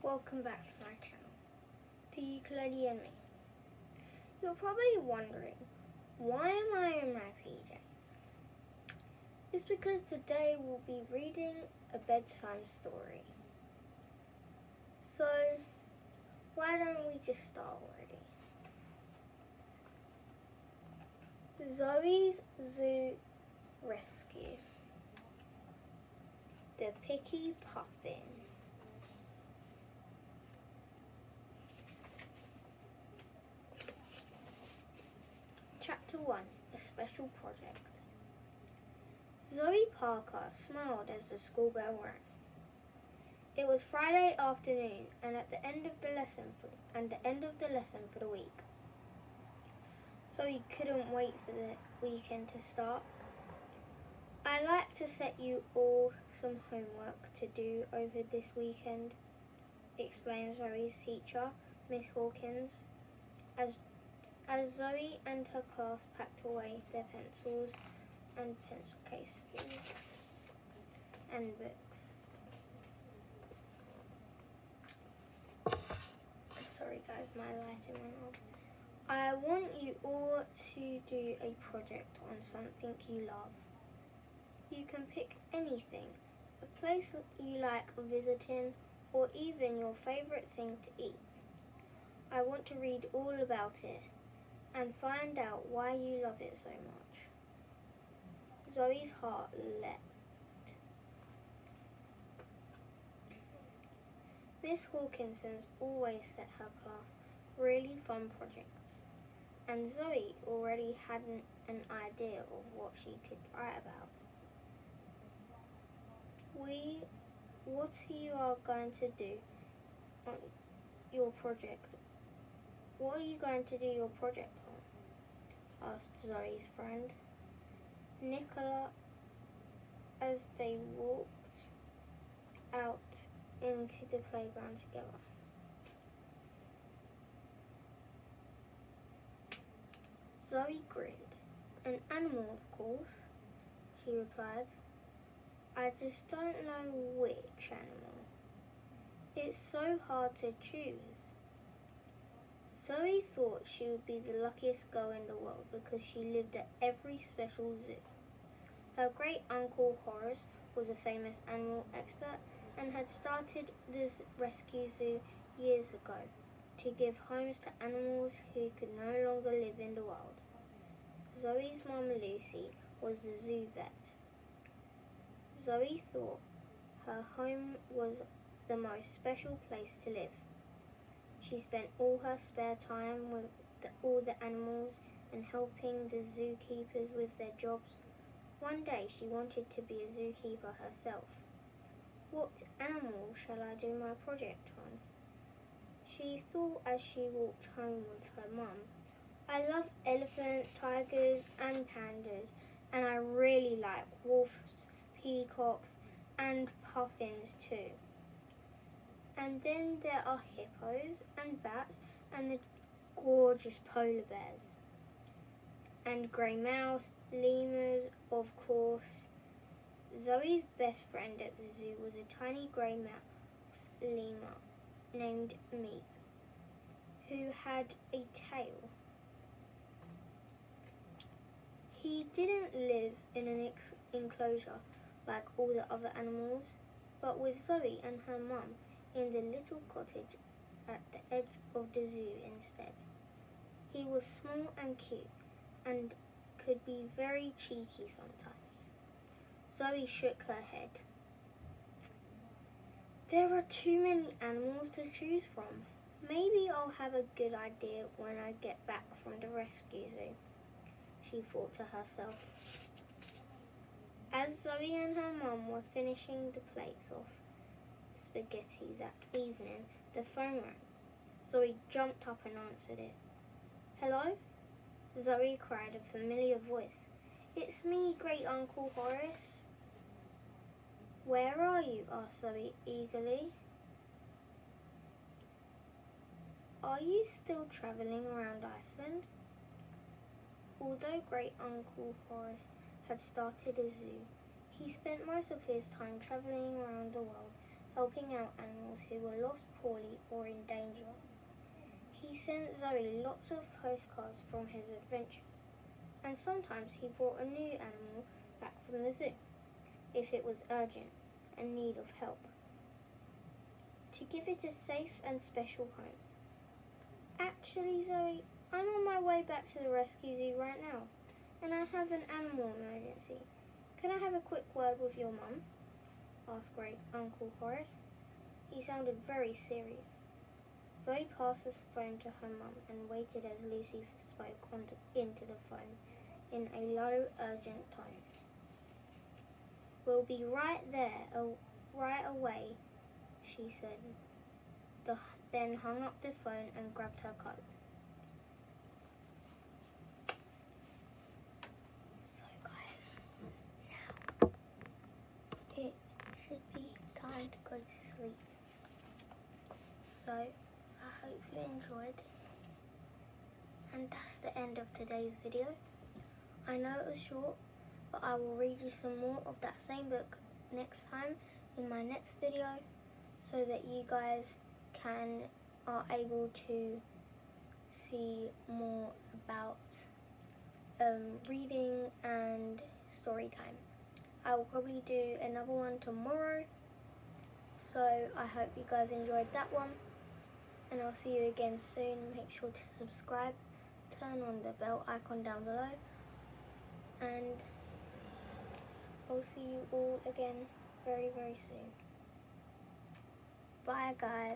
Welcome back to my channel, The Ukulele and Me. You're probably wondering, why am I in my PJs? It's because today we'll be reading a bedtime story. So, why don't we just start already? Zoe's Zoo Rescue. The Picky Puffin. Chapter 1, A Special Project. Zoe Parker smiled as the school bell rang. It was Friday afternoon and at the end of the lesson for the week. Zoe couldn't wait for the weekend to start. I'd like to set you all some homework to do over this weekend, explained Zoe's teacher, Miss Hawkins, as Zoe and her class packed away their pencils and pencil cases and books. Sorry guys, my lighting went off. I want you all to do a project on something you love. You can pick anything, a place you like visiting, or even your favourite thing to eat. I want to read all about it and find out why you love it so much. Zoe's heart leapt. Miss Hawkinson's always set her class really fun projects, and Zoe already had an idea of what she could write about. What you are going to do on your project? What are you going to do your project on? Asked Zoe's friend, Nicola, as they walked out into the playground together. Zoe grinned. An animal, of course, she replied. I just don't know which animal. It's so hard to choose. Zoe thought she would be the luckiest girl in the world because she lived at every special zoo. Her great uncle Horace was a famous animal expert and had started this rescue zoo years ago to give homes to animals who could no longer live in the wild. Zoe's mum Lucy was the zoo vet. Zoe thought her home was the most special place to live. She spent all her spare time with all the animals and helping the zookeepers with their jobs. One day she wanted to be a zookeeper herself. What animal shall I do my project on? She thought as she walked home with her mum. I love elephants, tigers and pandas, and I really like wolves, peacocks and puffins too. And then there are hippos and bats and the gorgeous polar bears. And grey mouse, lemurs, of course. Zoe's best friend at the zoo was a tiny grey mouse lemur named Meep, who had a tail. He didn't live in an enclosure like all the other animals, but with Zoe and her mum in the little cottage at the edge of the zoo instead. He was small and cute and could be very cheeky sometimes. Zoe shook her head. There are too many animals to choose from. Maybe I'll have a good idea when I get back from the rescue zoo, she thought to herself. As Zoe and her mum were finishing the plates of spaghetti that evening, the phone rang. Zoe jumped up and answered it. Hello? Zoe cried, a familiar voice. It's me, Great Uncle Horace. Where are you? Asked Zoe eagerly. Are you still travelling around Iceland? Although Great Uncle Horace had started a zoo, he spent most of his time travelling around the world helping out animals who were lost, poorly, or in danger. He sent Zoe lots of postcards from his adventures, and sometimes he brought a new animal back from the zoo, if it was urgent and need of help, to give it a safe and special home. Actually, Zoe, I'm on my way back to the rescue zoo right now, and I have an animal emergency. Can I have a quick word with your mum? Asked great Uncle Horace. He sounded very serious. Zoe passed the phone to her mum and waited as Lucy spoke into the phone in a low, urgent tone. We'll be right there, right away, she said, then hung up the phone and grabbed her coat. So guys, now it should be time to go to sleep. So I hope you enjoyed, and that's the end of today's video. I know it was short, but I will read you some more of that same book next time in my next video, so that you guys are able to see more about reading and story time. I will probably do another one tomorrow, so I hope you guys enjoyed that one, and I'll see you again soon. Make sure to subscribe, turn on the bell icon down below, and I'll see you all again very, very soon. Bye guys.